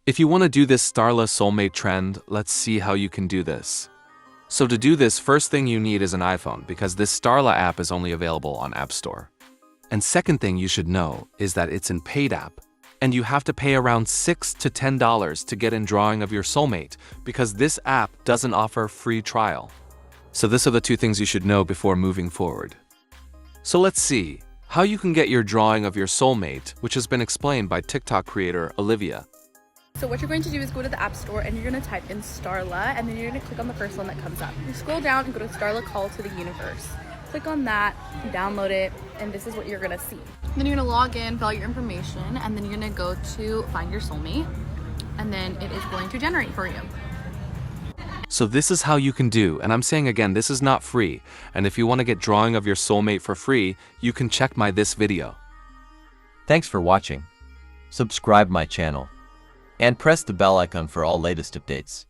If you want to do this Starla Soulmate trend, let's see how you can do this. So to do this, first thing you need is an iPhone because this Starla app is only available on App Store. And second thing you should know is that it's an paid app, and you have to pay around $6 to $10 to get in drawing of your soulmate because this app doesn't offer free trial. So these are the two things you should know before moving forward. So let's see how you can get your drawing of your soulmate, which has been explained by TikTok creator Olivia. So what you're going to do is go to the App Store and you're going to type in Starla, and then you're going to click on the first one that comes up. You scroll down and go to Starla Call to the Universe. Click on that, download it, and this is what you're going to see. Then you're going to log in, fill out your information, and then you're going to go to find your soulmate, and then it is going to generate for you. So this is how you can do, and I'm saying again, this is not free, and if you want to get drawing of your soulmate for free, you can check my this video. Thanks for watching. Subscribe my channel and press the bell icon for all latest updates.